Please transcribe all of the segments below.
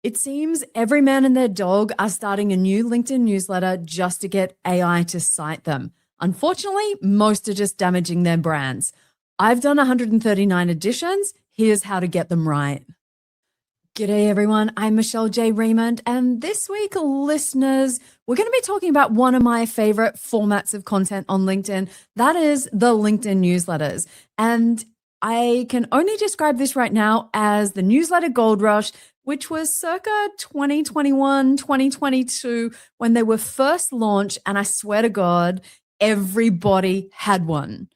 It seems every man and their dog are starting a new LinkedIn newsletter just to get AI to cite them. Unfortunately, most are just damaging their brands. I've done 139 editions. Here's how to get them right. G'day everyone, I'm Michelle J. Raymond, and this week, listeners, we're going to be talking about one of my favorite formats of content on LinkedIn. That is the LinkedIn newsletters. And I can only describe this right now as the newsletter gold rush, which was circa 2021, 2022, when they were first launched. And I swear to God, everybody had one.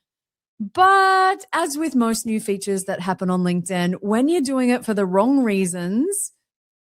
But as with most new features that happen on LinkedIn, when you're doing it for the wrong reasons,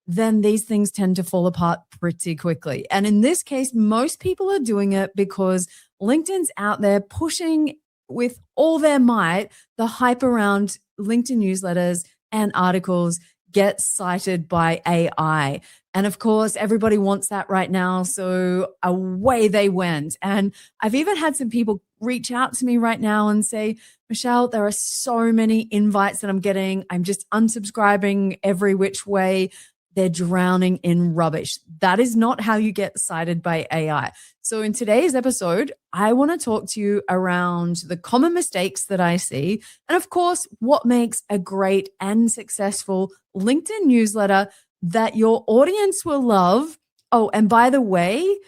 then these things tend to fall apart pretty quickly. And in this case, most people are doing it because LinkedIn's out there pushing with all their might the hype around LinkedIn newsletters and articles get cited by AI. And of course, everybody wants that right now. So away they went. And I've even had some people reach out to me right now and say, Michelle, there are so many invites that I'm getting. I'm just unsubscribing every which way. They're drowning in rubbish. That is not how you get cited by AI. So in today's episode, I want to talk to you around the common mistakes that I see. And of course, what makes a great and successful LinkedIn newsletter that your audience will love. Oh, and by the way,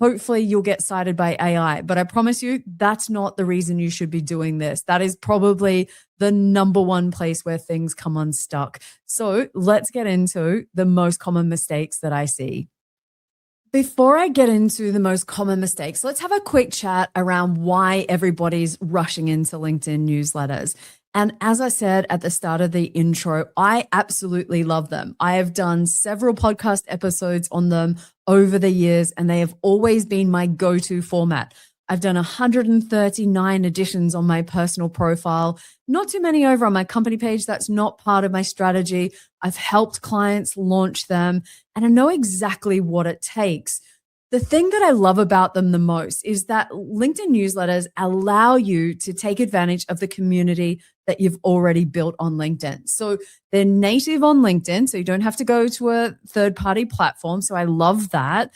hopefully you'll get cited by AI, but I promise you that's not the reason you should be doing this. That is probably the number one place where things come unstuck. So let's get into the most common mistakes that I see. Before I get into the most common mistakes, let's have a quick chat around why everybody's rushing into LinkedIn newsletters. And as I said at the start of the intro, I absolutely love them. I have done several podcast episodes on them over the years, and they have always been my go-to format. I've done 139 editions on my personal profile, not too many over on my company page. That's not part of my strategy. I've helped clients launch them, and I know exactly what it takes. The thing that I love about them the most is that LinkedIn newsletters allow you to take advantage of the community that you've already built on LinkedIn. So they're native on LinkedIn, so you don't have to go to a third-party platform. So I love that.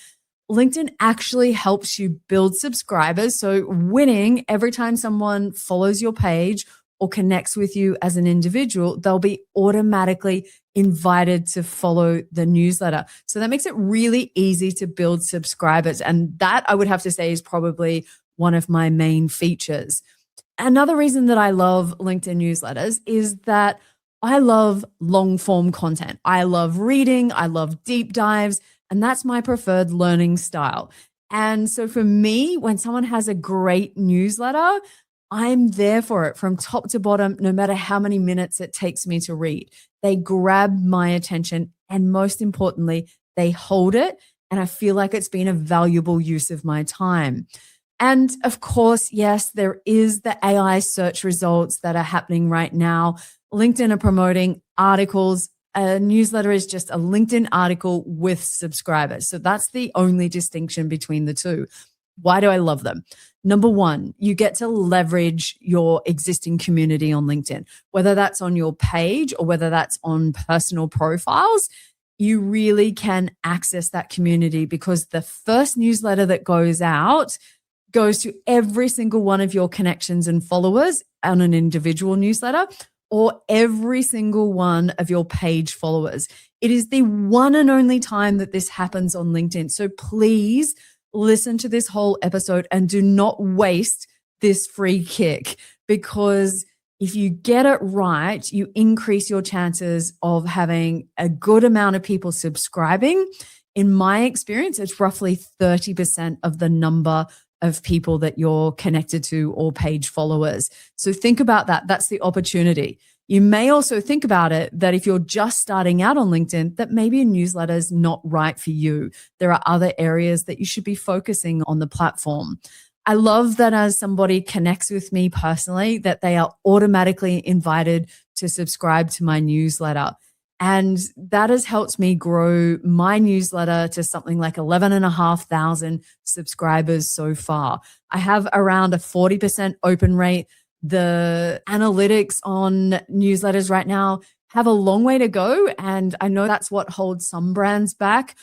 LinkedIn actually helps you build subscribers. So winning every time someone follows your page or connects with you as an individual, they'll be automatically invited to follow the newsletter. So that makes it really easy to build subscribers. And that I would have to say is probably one of my main features. Another reason that I love LinkedIn newsletters is that I love long form content. I love reading. I love deep dives. And that's my preferred learning style. And so for me, when someone has a great newsletter, I'm there for it from top to bottom, no matter how many minutes it takes me to read. They grab my attention, and most importantly, they hold it. And I feel like it's been a valuable use of my time. And of course, yes, there is the AI search results that are happening right now. LinkedIn are promoting articles. A newsletter is just a LinkedIn article with subscribers. So that's the only distinction between the two. Why do I love them? Number one, you get to leverage your existing community on LinkedIn, whether that's on your page or whether that's on personal profiles. You really can access that community because the first newsletter that goes out goes to every single one of your connections and followers on an individual newsletter, or every single one of your page followers. It is the one and only time that this happens on LinkedIn. So please listen to this whole episode and do not waste this free kick, because if you get it right, you increase your chances of having a good amount of people subscribing. In my experience, it's roughly 30% of the number of people that you're connected to or page followers. So think about that. That's the opportunity. You may also think about it that if you're just starting out on LinkedIn, that maybe a newsletter is not right for you. There are other areas that you should be focusing on the platform. I love that as somebody connects with me personally, that they are automatically invited to subscribe to my newsletter. And that has helped me grow my newsletter to something like 11,500 subscribers so far. I have around a 40% open rate. The analytics on newsletters right now have a long way to go. And I know that's what holds some brands back.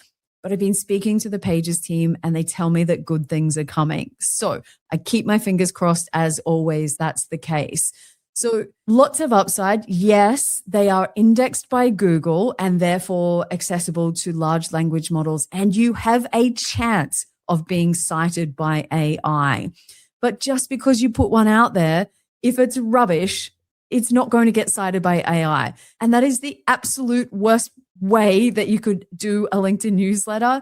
But I've been speaking to the Pages team and they tell me that good things are coming. So I keep my fingers crossed, as always, that's the case. So lots of upside. Yes, they are indexed by Google and therefore accessible to large language models. And you have a chance of being cited by AI. But just because you put one out there, if it's rubbish, it's not going to get cited by AI. And that is the absolute worst way that you could do a LinkedIn newsletter.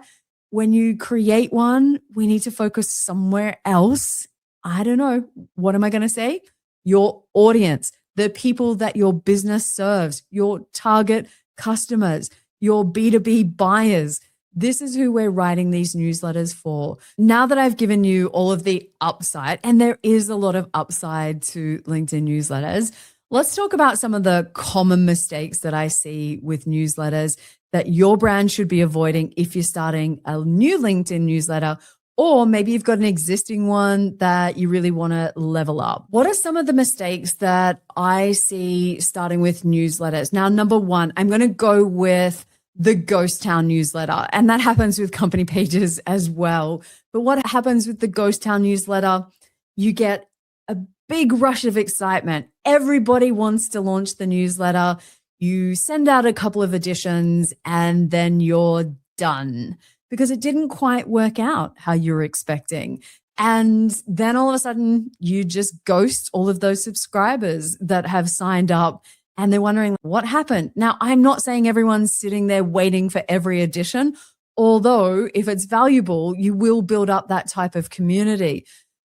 When you create one, we need to focus somewhere else. I don't know. What am I going to say? Your audience, the people that your business serves, your target customers, your B2B buyers. This is who we're writing these newsletters for. Now that I've given you all of the upside, and there is a lot of upside to LinkedIn newsletters, let's talk about some of the common mistakes that I see with newsletters that your brand should be avoiding if you're starting a new LinkedIn newsletter, or maybe you've got an existing one that you really want to level up. What are some of the mistakes that I see starting with newsletters? Now, number one, I'm going to go with the ghost town newsletter, and that happens with company pages as well. But what happens with the ghost town newsletter? You get a big rush of excitement. Everybody wants to launch the newsletter. You send out a couple of editions and then you're done because it didn't quite work out how you were expecting. And then all of a sudden you just ghost all of those subscribers that have signed up and they're wondering what happened. Now, I'm not saying everyone's sitting there waiting for every edition, although if it's valuable, you will build up that type of community.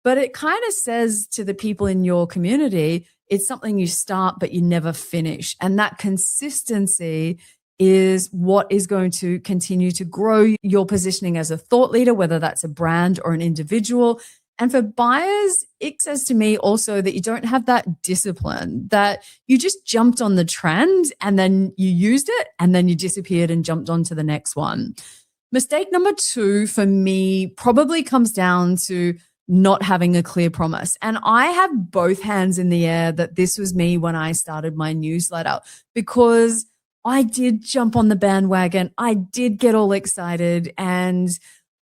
But it kind of says to the people in your community, it's something you start, but you never finish. And that consistency is what is going to continue to grow your positioning as a thought leader, whether that's a brand or an individual. And for buyers, it says to me also that you don't have that discipline, that you just jumped on the trend and then you used it and then you disappeared and jumped on to the next one. Mistake number two for me probably comes down to not having a clear promise. And I have both hands in the air that this was me when I started my newsletter, because I did jump on the bandwagon. I did get all excited and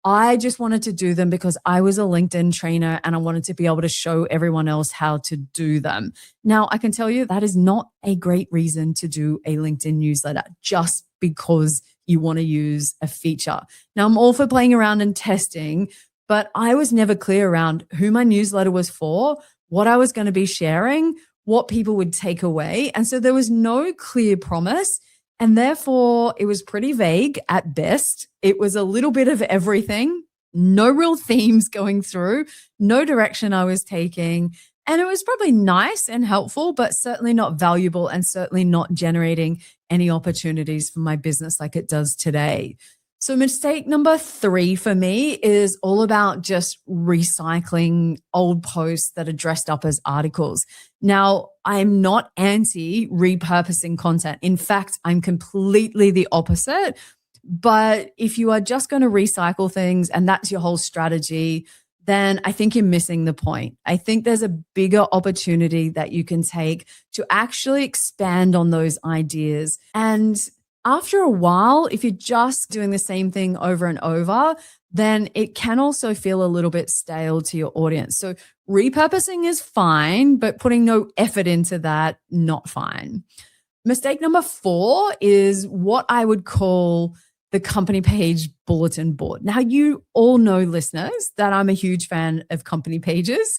I just wanted to do them because I was a LinkedIn trainer and I wanted to be able to show everyone else how to do them. Now, I can tell you that is not a great reason to do a LinkedIn newsletter just because you want to use a feature. Now, I'm all for playing around and testing, but I was never clear around who my newsletter was for, what I was going to be sharing, what people would take away. And so there was no clear promise. And therefore, it was pretty vague at best. It was a little bit of everything, no real themes going through, no direction I was taking. And it was probably nice and helpful, but certainly not valuable and certainly not generating any opportunities for my business like it does today. So mistake number three for me is all about just recycling old posts that are dressed up as articles. Now, I'm not anti repurposing content. In fact, I'm completely the opposite. But if you are just going to recycle things and that's your whole strategy, then I think you're missing the point. I think there's a bigger opportunity that you can take to actually expand on those ideas. And after a while, if you're just doing the same thing over and over, then it can also feel a little bit stale to your audience. So repurposing is fine, but putting no effort into that, not fine. Mistake number 4 is what I would call the company page bulletin board. Now, you all know, listeners, that I'm a huge fan of company pages,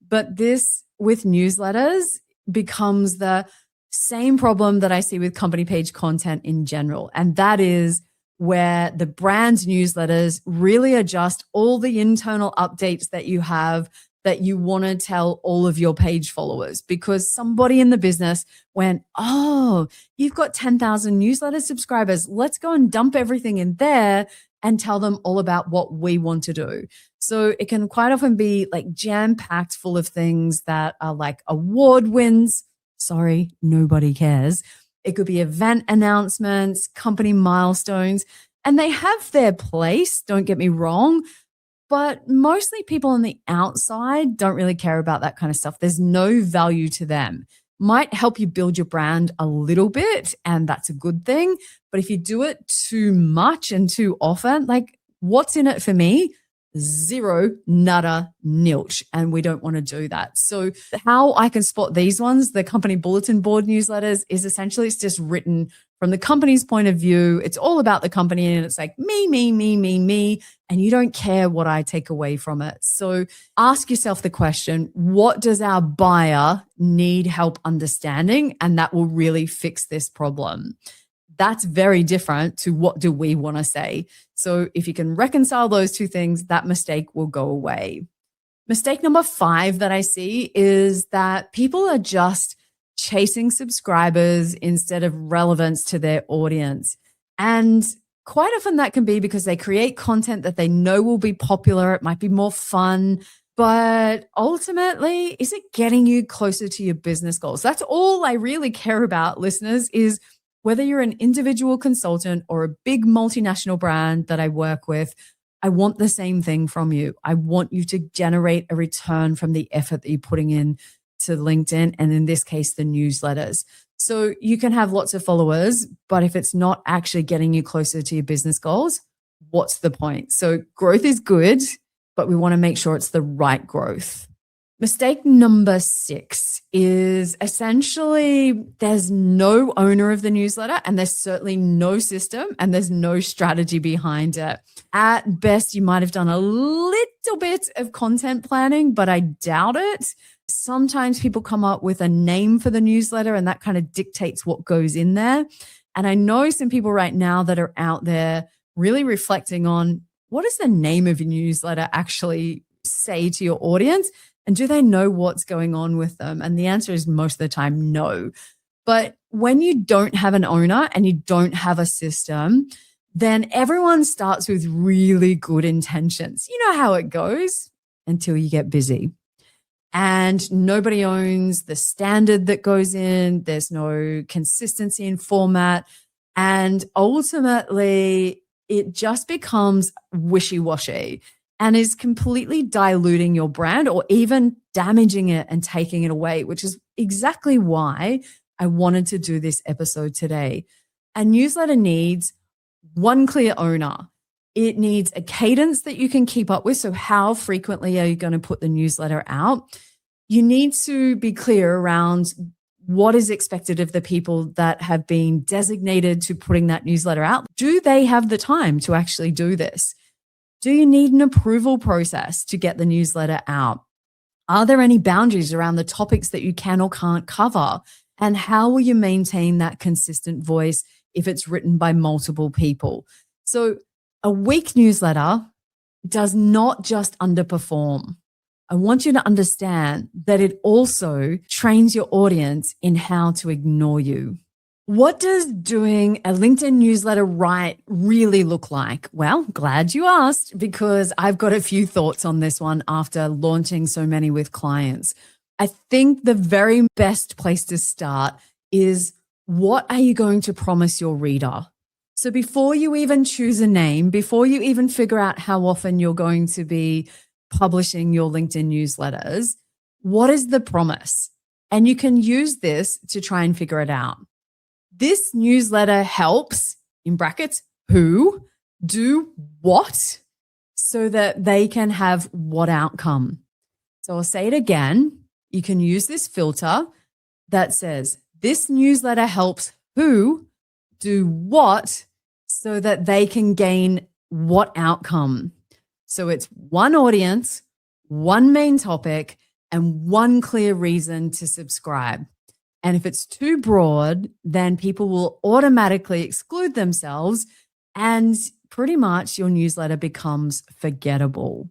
but this with newsletters becomes the same problem that I see with company page content in general. And that is where the brand's newsletters really adjust all the internal updates that you have that you want to tell all of your page followers, because somebody in the business went, oh, you've got 10,000 newsletter subscribers. Let's go and dump everything in there and tell them all about what we want to do. So it can quite often be like jam-packed full of things that are like award wins. Sorry, nobody cares. It could be event announcements, company milestones, and they have their place, don't get me wrong, but mostly people on the outside don't really care about that kind of stuff. There's no value to them. might help you build your brand a little bit, and that's a good thing. But if you do it too much and too often, like, what's in it for me? Zero, nada, nilch. And we don't want to do that. So how I can spot these ones, the company bulletin board newsletters, is essentially it's just written from the company's point of view. It's all about the company and it's like me, me, me, me, me. And you don't care what I take away from it. So ask yourself the question, what does our buyer need help understanding? And that will really fix this problem. That's very different to what do we want to say. So if you can reconcile those two things, that mistake will go away. Mistake number 5 that I see is that people are just chasing subscribers instead of relevance to their audience. And quite often that can be because they create content that they know will be popular. It might be more fun, but ultimately, is it getting you closer to your business goals? That's all I really care about, listeners, is whether you're an individual consultant or a big multinational brand that I work with, I want the same thing from you. I want you to generate a return from the effort that you're putting in to LinkedIn, and in this case, the newsletters. So you can have lots of followers, but if it's not actually getting you closer to your business goals, what's the point? So growth is good, but we want to make sure it's the right growth. Mistake number 6 is essentially there's no owner of the newsletter and there's certainly no system and there's no strategy behind it. At best, you might have done a little bit of content planning, but I doubt it. Sometimes people come up with a name for the newsletter and that kind of dictates what goes in there. And I know some people right now that are out there really reflecting on what does the name of your newsletter actually say to your audience? And do they know what's going on with them? And the answer is most of the time, no. But when you don't have an owner and you don't have a system, then everyone starts with really good intentions. You know how it goes until you get busy. And nobody owns the standard that goes in. There's no consistency in format. And ultimately, it just becomes wishy-washy and is completely diluting your brand or even damaging it and taking it away, which is exactly why I wanted to do this episode today. A newsletter needs one clear owner. It needs a cadence that you can keep up with. So how frequently are you going to put the newsletter out? You need to be clear around what is expected of the people that have been designated to putting that newsletter out. Do they have the time to actually do this? Do you need an approval process to get the newsletter out? Are there any boundaries around the topics that you can or can't cover? And how will you maintain that consistent voice if it's written by multiple people? So a weak newsletter does not just underperform. I want you to understand that it also trains your audience in how to ignore you. What does doing a LinkedIn newsletter right really look like? Well, glad you asked, because I've got a few thoughts on this one after launching so many with clients. I think the very best place to start is, what are you going to promise your reader? So before you even choose a name, before you even figure out how often you're going to be publishing your LinkedIn newsletters, what is the promise? And you can use this to try and figure it out. This newsletter helps, in brackets, who do what so that they can have what outcome. So I'll say it again. You can use this filter that says, this newsletter helps who do what so that they can gain what outcome. So it's one audience, one main topic, and one clear reason to subscribe. And if it's too broad, then people will automatically exclude themselves and pretty much your newsletter becomes forgettable.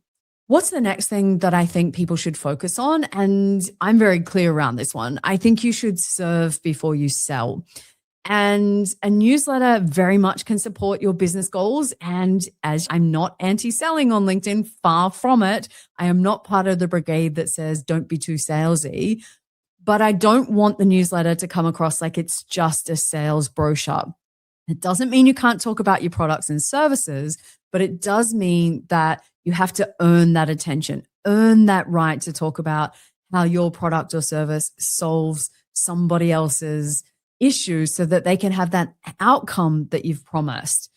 What's the next thing that I think people should focus on? And I'm very clear around this one. I think you should serve before you sell. And a newsletter very much can support your business goals. And as I'm not anti-selling on LinkedIn, far from it, I am not part of the brigade that says don't be too salesy. But I don't want the newsletter to come across like it's just a sales brochure. It doesn't mean you can't talk about your products and services, but it does mean that you have to earn that attention, earn that right to talk about how your product or service solves somebody else's issue so that they can have that outcome that you've promised.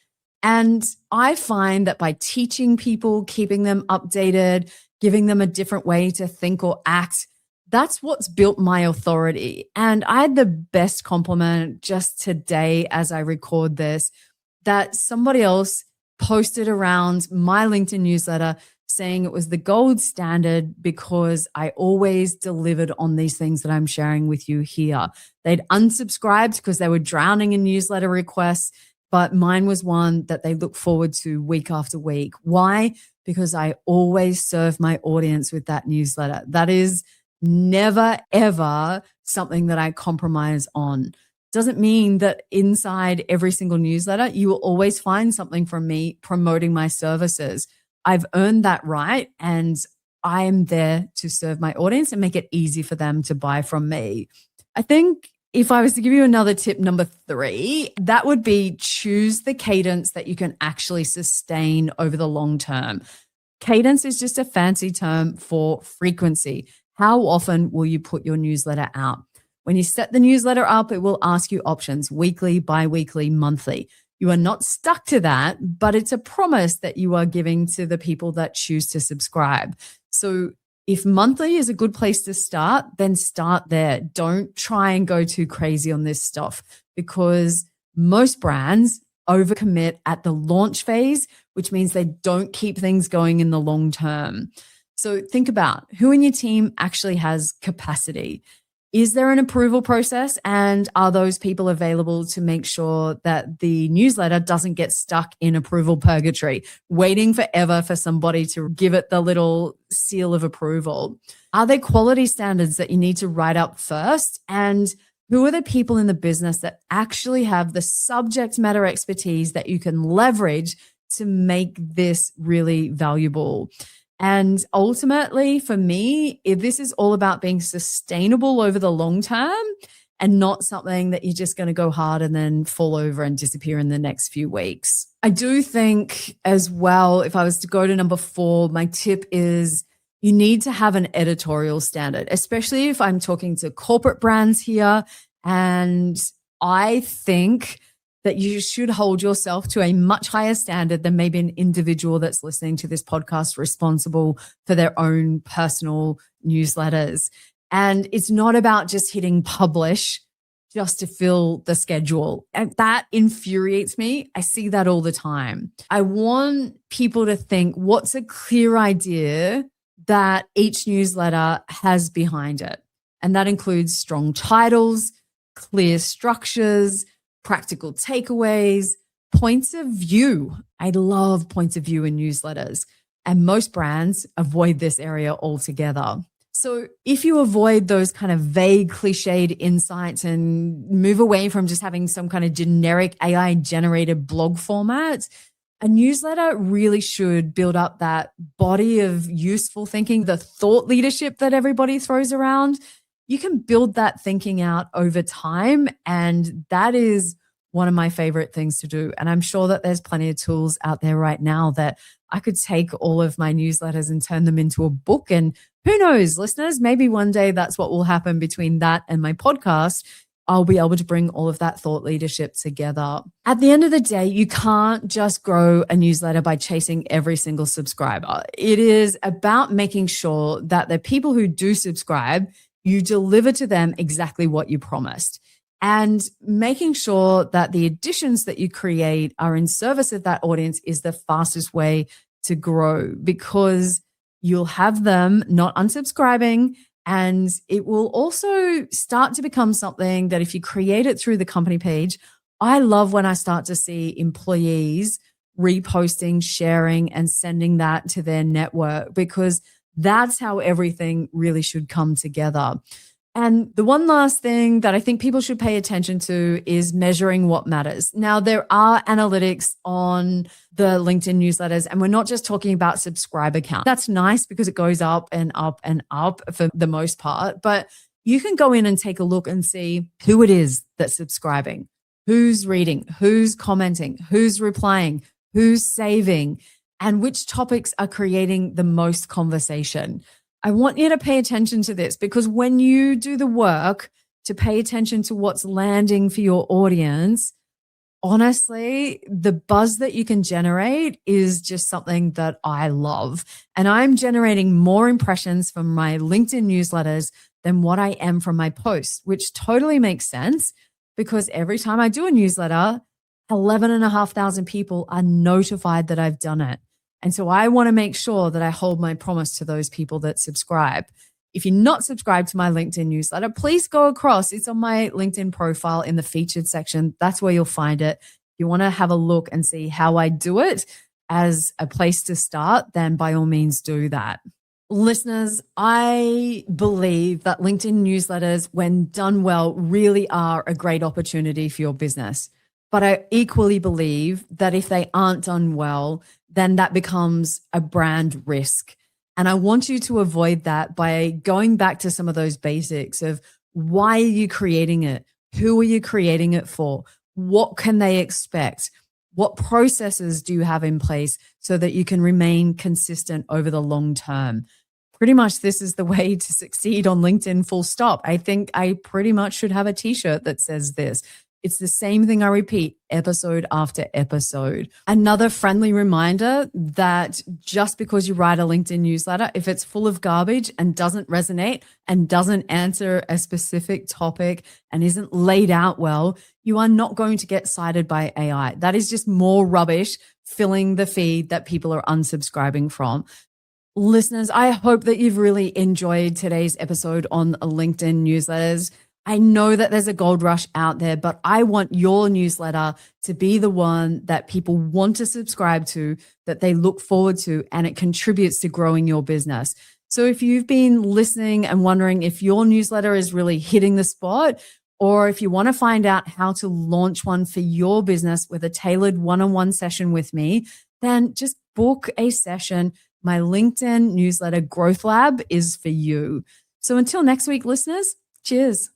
And I find that by teaching people, keeping them updated, giving them a different way to think or act, that's what's built my authority. And I had the best compliment just today as I record this, that somebody else posted around my LinkedIn newsletter saying it was the gold standard because I always delivered on these things that I'm sharing with you here. They'd unsubscribed because they were drowning in newsletter requests, but mine was one that they look forward to week after week. Why? Because I always serve my audience with that newsletter. That is never, ever something that I compromise on. Doesn't mean that inside every single newsletter, you will always find something from me promoting my services. I've earned that right, and I am there to serve my audience and make it easy for them to buy from me. I think if I was to give you another tip, number 3, that would be choose the cadence that you can actually sustain over the long term. Cadence is just a fancy term for frequency. How often will you put your newsletter out? When you set the newsletter up, it will ask you options: weekly, bi-weekly, monthly. You are not stuck to that, but it's a promise that you are giving to the people that choose to subscribe. So if monthly is a good place to start, then start there. Don't try and go too crazy on this stuff, because most brands overcommit at the launch phase, which means they don't keep things going in the long term. So think about who in your team actually has capacity. Is there an approval process, and are those people available to make sure that the newsletter doesn't get stuck in approval purgatory, waiting forever for somebody to give it the little seal of approval? Are there quality standards that you need to write up first? And who are the people in the business that actually have the subject matter expertise that you can leverage to make this really valuable? And ultimately, for me, if this is all about being sustainable over the long term and not something that you're just going to go hard and then fall over and disappear in the next few weeks. I do think as well, if I was to go to number 4, my tip is you need to have an editorial standard, especially if I'm talking to corporate brands here. And I think that you should hold yourself to a much higher standard than maybe an individual that's listening to this podcast responsible for their own personal newsletters. And it's not about just hitting publish just to fill the schedule. And that infuriates me. I see that all the time. I want people to think, what's a clear idea that each newsletter has behind it? And that includes strong titles, clear structures, practical takeaways, points of view. I love points of view in newsletters, and most brands avoid this area altogether. So if you avoid those kind of vague, cliched insights and move away from just having some kind of generic AI-generated blog format, a newsletter really should build up that body of useful thinking, the thought leadership that everybody throws around. You can build that thinking out over time, and that is one of my favorite things to do. And I'm sure that there's plenty of tools out there right now that I could take all of my newsletters and turn them into a book. And who knows, listeners, maybe one day that's what will happen between that and my podcast. I'll be able to bring all of that thought leadership together. At the end of the day, you can't just grow a newsletter by chasing every single subscriber. It is about making sure that the people who do subscribe, you deliver to them exactly what you promised, and making sure that the additions that you create are in service of that audience is the fastest way to grow, because you'll have them not unsubscribing, and it will also start to become something that if you create it through the company page, I love when I start to see employees reposting, sharing, and sending that to their network, because that's how everything really should come together. And the one last thing that I think people should pay attention to is measuring what matters. Now, there are analytics on the LinkedIn newsletters, and we're not just talking about subscriber count. That's nice because it goes up and up and up for the most part, but you can go in and take a look and see who it is that's subscribing, who's reading, who's commenting, who's replying, who's saving, and which topics are creating the most conversation. I want you to pay attention to this, because when you do the work to pay attention to what's landing for your audience, honestly, the buzz that you can generate is just something that I love. And I'm generating more impressions from my LinkedIn newsletters than what I am from my posts, which totally makes sense because every time I do a newsletter, 11,500 people are notified that I've done it. And so I want to make sure that I hold my promise to those people that subscribe. If you're not subscribed to my LinkedIn newsletter, please go across. It's on my LinkedIn profile in the featured section. That's where you'll find it. If you want to have a look and see how I do it as a place to start, then by all means do that. Listeners, I believe that LinkedIn newsletters, when done well, really are a great opportunity for your business. But I equally believe that if they aren't done well, then that becomes a brand risk. And I want you to avoid that by going back to some of those basics of why are you creating it? Who are you creating it for? What can they expect? What processes do you have in place so that you can remain consistent over the long term? Pretty much this is the way to succeed on LinkedIn, full stop. I think I pretty much should have a t-shirt that says this. It's the same thing I repeat episode after episode. Another friendly reminder that just because you write a LinkedIn newsletter, if it's full of garbage and doesn't resonate and doesn't answer a specific topic and isn't laid out well, you are not going to get cited by AI. That is just more rubbish filling the feed that people are unsubscribing from. Listeners, I hope that you've really enjoyed today's episode on LinkedIn newsletters. I know that there's a gold rush out there, but I want your newsletter to be the one that people want to subscribe to, that they look forward to, and it contributes to growing your business. So if you've been listening and wondering if your newsletter is really hitting the spot, or if you want to find out how to launch one for your business with a tailored one-on-one session with me, then just book a session. My LinkedIn newsletter growth lab is for you. So until next week, listeners, cheers.